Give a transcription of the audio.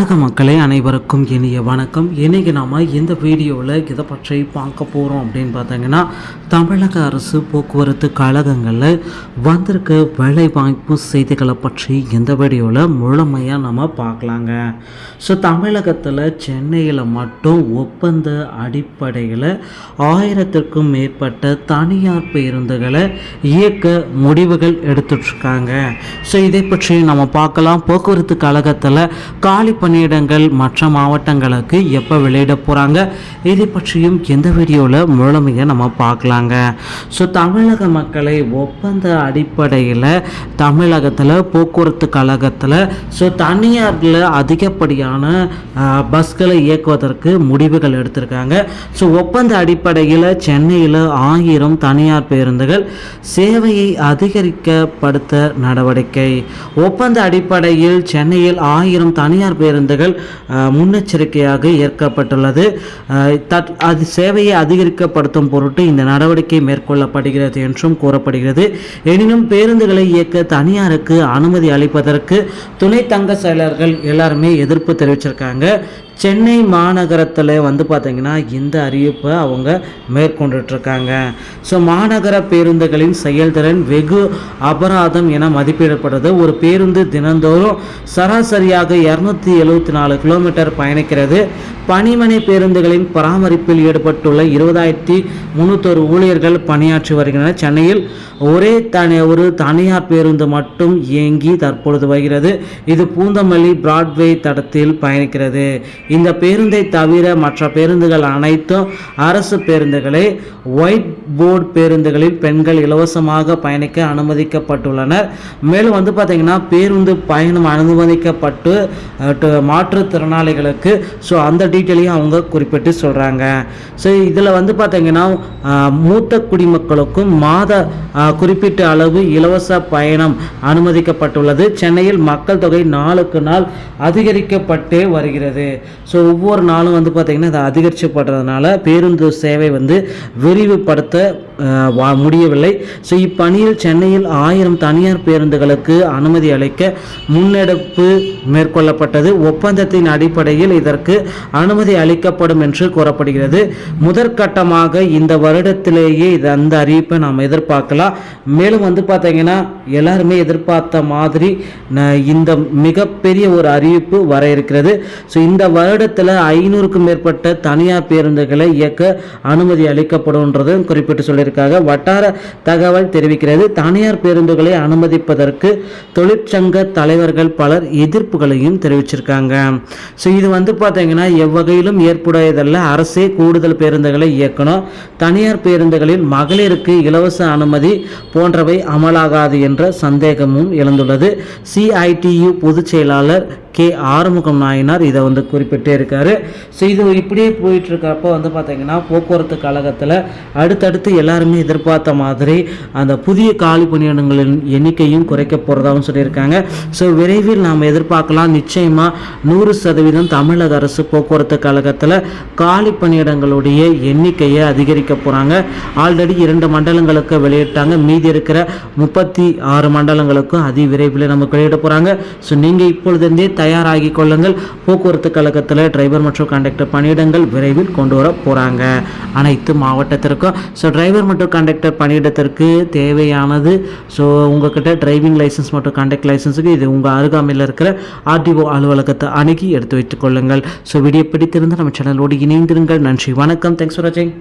தமிழக மக்களே அனைவருக்கும் இனிய வணக்கம். இன்றைக்கி நாம் இந்த வீடியோவில் இதை பற்றி பார்க்க போகிறோம் அப்படின்னு பார்த்தீங்கன்னா, தமிழக அரசு போக்குவரத்து கழகங்களில் வந்திருக்க வேலைவாய்ப்பு செய்திகளை பற்றி இந்த வீடியோவில் முழுமையாக நம்ம பார்க்கலாங்க. ஸோ தமிழகத்தில் சென்னையில் மட்டும் ஒப்பந்த அடிப்படையில் 1000க்கும் மேற்பட்ட தனியார் பேருந்துகளை இயக்க முடிவுகள் எடுத்துட்ருக்காங்க. ஸோ இதை பற்றி நம்ம பார்க்கலாம். போக்குவரத்து கழகத்தில் காலி பணியிடங்கள் மற்ற மாவட்டங்களுக்கு எப்போ வெளியிட போகிறாங்க, இதை பற்றியும் எந்த வீடியோவில் முழுமையாக நம்ம பார்க்கலாங்க. ஸோ தமிழக மக்களை ஒப்பந்த அடிப்படையில் தமிழகத்தில் போக்குவரத்து கழகத்தில் தனியாரில் அதிகப்படியான பஸ்களை இயக்குவதற்கு முடிவுகள் எடுத்திருக்காங்க. ஸோ ஒப்பந்த அடிப்படையில் சென்னையில் 1000 தனியார் பேருந்துகள் சேவையை அதிகரிக்கப்படுத்த நடவடிக்கை. ஒப்பந்த அடிப்படையில் சென்னையில் 1000 தனியார் பேருந்துகள் முன்னெச்சரிக்கையாக ஏற்கப்பட்டுள்ளது. அது சேவையை அதிகரிக்கப்படுத்தும் பொருட்டு இந்த நடவடிக்கை மேற்கொள்ளப்படுகிறது என்றும் கூறப்படுகிறது. எனினும் பேருந்துகளை இயக்க தனியாருக்கு அனுமதி அளிப்பதற்கு துணை தங்க செயலர்கள் எல்லாருமே எதிர்ப்பு தெரிவிச்சிருக்காங்க. சென்னை மாநகரத்தில் பார்த்திங்கன்னா இந்த அறிவிப்பை அவங்க மேற்கொண்டுட்ருக்காங்க. ஸோ மாநகர பேருந்துகளின் செயல்திறன் வெகு அபராதம் என மதிப்பிடப்படுறது. ஒரு பேருந்து தினந்தோறும் சராசரியாக 274 கிலோமீட்டர் பயணிக்கிறது. பணிமனை பேருந்துகளின் பராமரிப்பில் ஈடுபட்டுள்ள 20,300 ஊழியர்கள் பணியாற்றி வருகின்றனர். சென்னையில் ஒரு தனியார் பேருந்து மட்டும் இயங்கி தற்பொழுது வருகிறது. இது பூந்தமல்லி பிராட்வே தடத்தில் பயணிக்கிறது. இந்த பேருந்தை தவிர மற்ற பேருந்துகள் அனைத்தும் அரசு பேருந்துகளை. ஒயிட் போர்டு பேருந்துகளில் பெண்கள் இலவசமாக பயணிக்க அனுமதிக்கப்பட்டுள்ளனர். மேலும் பார்த்திங்கன்னா பேருந்து பயணம் அனுமதிக்கப்பட்டு மாற்றுத்திறனாளிகளுக்கு அந்த டீட்டெயிலையும் அவங்க குறிப்பிட்டு சொல்கிறாங்க. ஸோ இதில் பார்த்திங்கன்னா மூத்த குடிமக்களுக்கும் மாத குறிப்பிட்ட அளவு இலவச பயணம் அனுமதிக்கப்பட்டுள்ளது. சென்னையில் மக்கள் தொகை நாளுக்கு நாள் அதிகரிக்கப்பட்டே வருகிறது. ஸோ ஒவ்வொரு நாளும் பார்த்திங்கன்னா அதை அதிகரிக்கப்படுறதுனால பேருந்து சேவை விரிவுபடுத்த முடியவில்லை. ஸோ இப்பணியில் சென்னையில் 1000 தனியார் பேருந்துகளுக்கு அனுமதி அளிக்க முன்னெடுப்பு மேற்கொள்ளப்பட்டது. ஒப்பந்தத்தின் அடிப்படையில் இதற்கு அனுமதி அளிக்கப்படும் என்று கூறப்படுகிறது. முதற்கட்டமாக இந்த வருடத்திலேயே அந்த அறிவிப்பை நாம் எதிர்பார்க்கலாம். மேலும் பார்த்தீங்கன்னா எல்லாருமே எதிர்பார்த்த மாதிரி இந்த மிகப்பெரிய ஒரு அறிவிப்பு வர இருக்கிறது. ஸோ இந்த வருடத்தில் 500க்கும் மேற்பட்ட தனியார் பேருந்துகளை இயக்க அனுமதி அளிக்கப்படும்ன்றது குறிப்பிட்டு சொல்லியிருக்காங்க. வட்டார தகவல் தெரிவிக்கிறது. தனியார் பேருந்துகளை அனுமதிப்பதற்கு தொழிற்சங்க தலைவர்கள் பலர் எதிர்ப்புகளையும் தெரிவிச்சிருக்காங்க. ஸோ இது பார்த்தீங்கன்னா எவ்வகையிலும் ஏற்புடையதல்ல. அரசே கூடுதல் பேருந்துகளை இயக்கணும். தனியார் பேருந்துகளில் மகளிருக்கு இலவச அனுமதி போன்றவை அமலாகாது என்ற சந்தேகமும் எழுந்துள்ளது. CITU பொதுச் செயலாளர் K. ஆறுமுகம் நாயனார் இதை குறிப்பிட்டே இருக்காரு. ஸோ இது இப்படியே போயிட்டு இருக்கப்போ பார்த்தீங்கன்னா போக்குவரத்து கழகத்தில் அடுத்தடுத்து எல்லாருமே எதிர்பார்த்த மாதிரி அந்த புதிய காலி பணியிடங்களின் எண்ணிக்கையும் குறைக்க போகிறதாகவும் சொல்லியிருக்காங்க. ஸோ விரைவில் நாம் எதிர்பார்க்கலாம். நிச்சயமாக 100% தமிழக அரசு போக்குவரத்து கழகத்தில் காலி பணியிடங்களுடைய எண்ணிக்கையை அதிகரிக்க போகிறாங்க. ஆல்ரெடி 2 மண்டலங்களுக்கு வெளியிட்டாங்க. மீதி இருக்கிற 36 மண்டலங்களுக்கும் விரைவில் நமக்கு வெளியிட போகிறாங்க. ஸோ நீங்கள் இப்பொழுதே தயாராகி கொள்ளுங்கள். போக்குவரத்து கழகத்தில் டிரைவர் மற்றும் கண்டக்டர் பணியிடங்கள் விரைவில் கொண்டு வர போகிறாங்க அனைத்து மாவட்டத்திற்கும். ஸோ டிரைவர் மற்றும் கண்டக்டர் பணியிடத்திற்கு தேவையானது உங்ககிட்ட டிரைவிங் லைசன்ஸ் மற்றும் கண்டக்ட் லைசன்ஸுக்கு இது உங்கள் அருகாமையில் இருக்கிற RTO அலுவலகத்தை அணுகி எடுத்து வைத்துக் கொள்ளுங்கள். ஸோ வீடியோ பிடித்திருந்தால் நம்ம சேனலோடு இணைந்திருங்கள். நன்றி, வணக்கம். தேங்க்ஸ் ஃபார் வாட்சிங்.